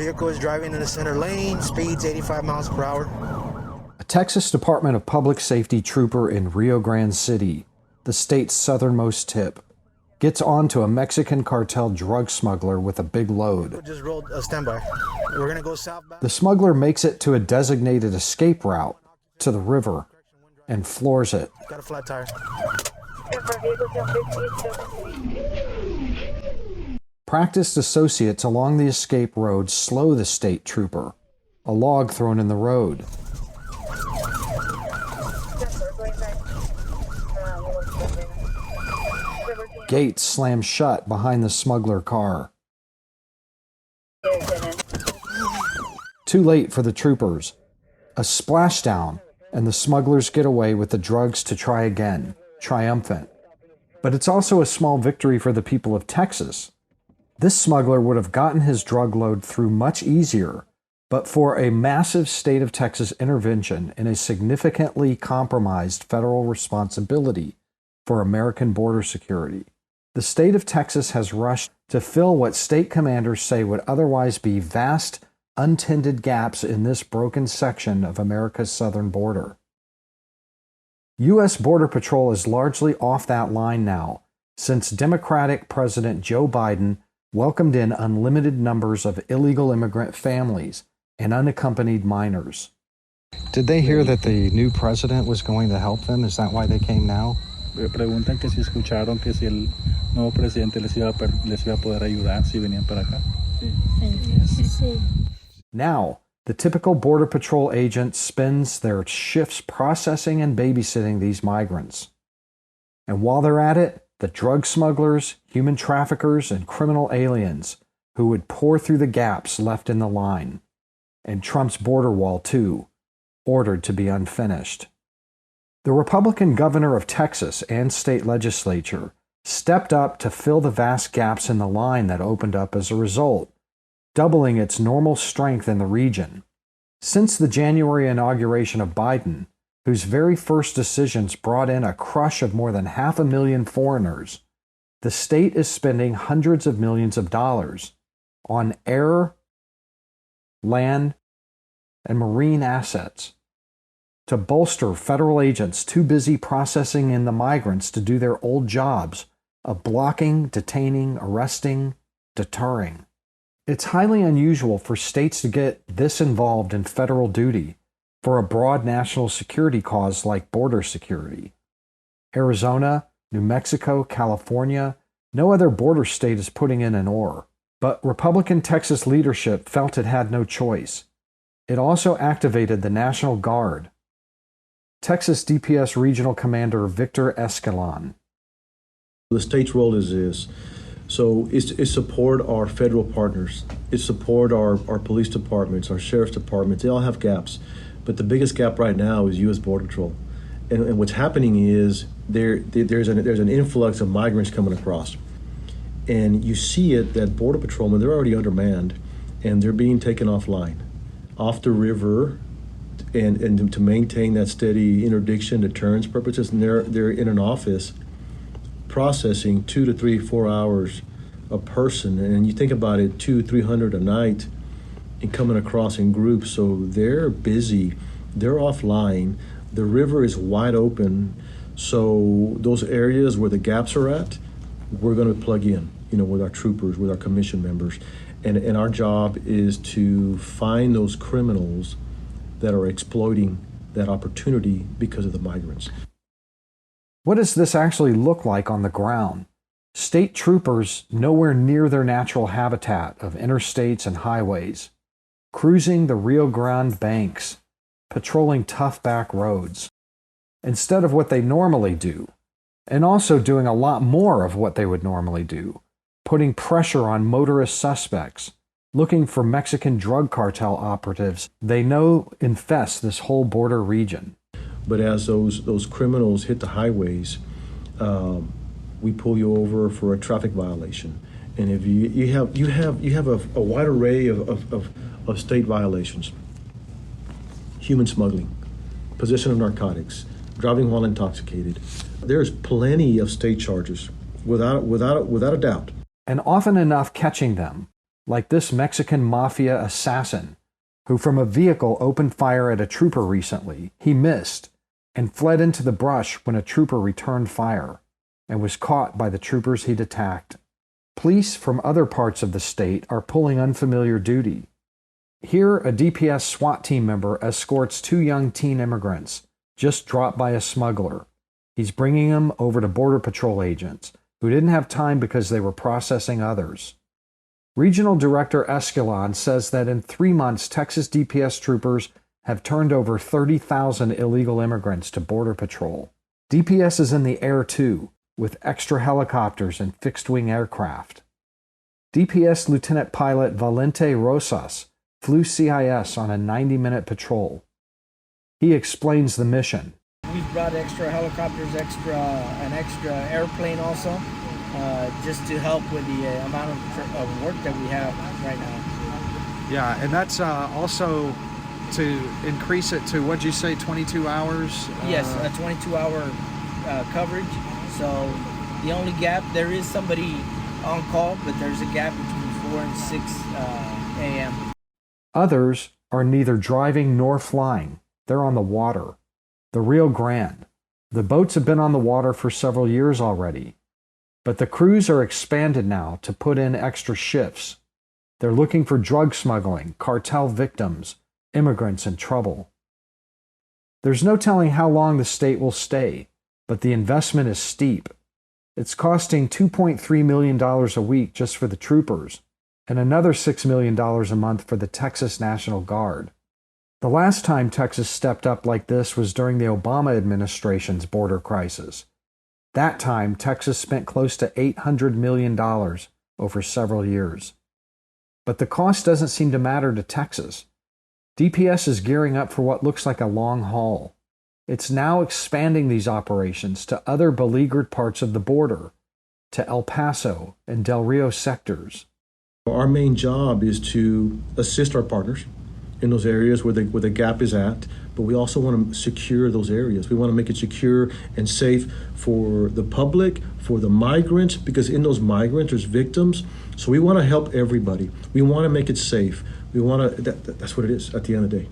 vehicle is driving in the center lane, speeds 85 miles per hour. A Texas Department of Public Safety trooper in Rio Grande City, the state's southernmost tip, gets onto a Mexican cartel drug smuggler with a big load. Just rolled a standby. We're going to go southbound. The smuggler makes it to a designated escape route to the river and floors it. Got a flat tire. Practiced associates along the escape road slow the state trooper. A log thrown in the road. Gates slam shut behind the smuggler car. Too late for the troopers. A splashdown, and the smugglers get away with the drugs to try again, triumphant. But it's also a small victory for the people of Texas. This smuggler would have gotten his drug load through much easier, but for a massive state of Texas intervention in a significantly compromised federal responsibility for American border security. The state of Texas has rushed to fill what state commanders say would otherwise be vast, untended gaps in this broken section of America's southern border. U.S. Border Patrol is largely off that line now, since Democratic President Joe Biden welcomed in unlimited numbers of illegal immigrant families and unaccompanied minors. Did they hear that the new president was going to help them? Is that why they came now? Preguntan que si escucharon que si el nuevo presidente les iba a poder ayudar si venían para acá. Sí. Now, the typical Border Patrol agent spends their shifts processing and babysitting these migrants. And while they're at it, the drug smugglers, human traffickers, and criminal aliens who would pour through the gaps left in the line. And Trump's border wall, too, ordered to be unfinished. The Republican governor of Texas and state legislature stepped up to fill the vast gaps in the line that opened up as a result, doubling its normal strength in the region. Since the January inauguration of Biden, whose very first decisions brought in a crush of more than 500,000 foreigners, the state is spending hundreds of millions of dollars on air, land, and marine assets to bolster federal agents too busy processing in the migrants to do their old jobs of blocking, detaining, arresting, deterring. It's highly unusual for states to get this involved in federal duty for a broad national security cause like border security. Arizona, New Mexico, California, no other border state is putting in an oar. But Republican Texas leadership felt it had no choice. It also activated the National Guard. Texas DPS Regional Commander Victor Escalon. The state's role is this. So it's support our federal partners. It's support our police departments, our sheriff's departments. They all have gaps. But the biggest gap right now is U.S. Border Patrol. And what's happening is there's an influx of migrants coming across. And you see it that Border Patrolmen, they're already undermanned, and they're being taken offline, off the river, and to maintain that steady interdiction, deterrence purposes. And they're in an office processing 2 to 3, 4 hours a person. And you think about it, 200-300 a night, and coming across in groups. So they're busy, they're offline, the river is wide open. So those areas where the gaps are at, we're going to plug in, with our troopers, with our commission members. And our job is to find those criminals that are exploiting that opportunity because of the migrants. What does this actually look like on the ground? State troopers nowhere near their natural habitat of interstates and highways, cruising the Rio Grande banks, patrolling tough back roads, instead of what they normally do, and also doing a lot more of what they would normally do, putting pressure on motorist suspects, looking for Mexican drug cartel operatives they know infest this whole border region. But as those criminals hit the highways, we pull you over for a traffic violation. And if you have a wide array of state violations: human smuggling, possession of narcotics, driving while intoxicated. There's plenty of state charges, without a doubt. And often enough catching them, like this Mexican mafia assassin who from a vehicle opened fire at a trooper recently. He missed and fled into the brush when a trooper returned fire and was caught by the troopers he'd attacked. Police from other parts of the state are pulling unfamiliar duty. Here, a DPS SWAT team member escorts 2 young teen immigrants just dropped by a smuggler. He's bringing them over to Border Patrol agents who didn't have time because they were processing others. Regional Director Escalon says that in 3 months, Texas DPS troopers have turned over 30,000 illegal immigrants to Border Patrol. DPS is in the air too, with extra helicopters and fixed-wing aircraft. DPS Lieutenant Pilot Valente Rosas flew CIS on a 90-minute patrol. He explains the mission. We've brought extra helicopters, an extra airplane also, just to help with the amount of work that we have right now. Yeah, and that's also to increase it to, what'd you say, 22 hours? Yes, a 22-hour coverage. So the only gap, there is somebody on call, but there's a gap between 4 and 6 a.m. Others are neither driving nor flying. They're on the water. The Rio Grande. The boats have been on the water for several years already, but the crews are expanded now to put in extra shifts. They're looking for drug smuggling, cartel victims, immigrants in trouble. There's no telling how long the state will stay, but the investment is steep. It's costing $2.3 million a week just for the troopers, and another $6 million a month for the Texas National Guard. The last time Texas stepped up like this was during the Obama administration's border crisis. That time, Texas spent close to $800 million over several years. But the cost doesn't seem to matter to Texas. DPS is gearing up for what looks like a long haul. It's now expanding these operations to other beleaguered parts of the border, to El Paso and Del Rio sectors. Our main job is to assist our partners in those areas where the gap is at, but we also want to secure those areas. We want to make it secure and safe for the public, for the migrants, because in those migrants there's victims. So we want to help everybody. We want to make it safe. We want to. That's what it is at the end of the day.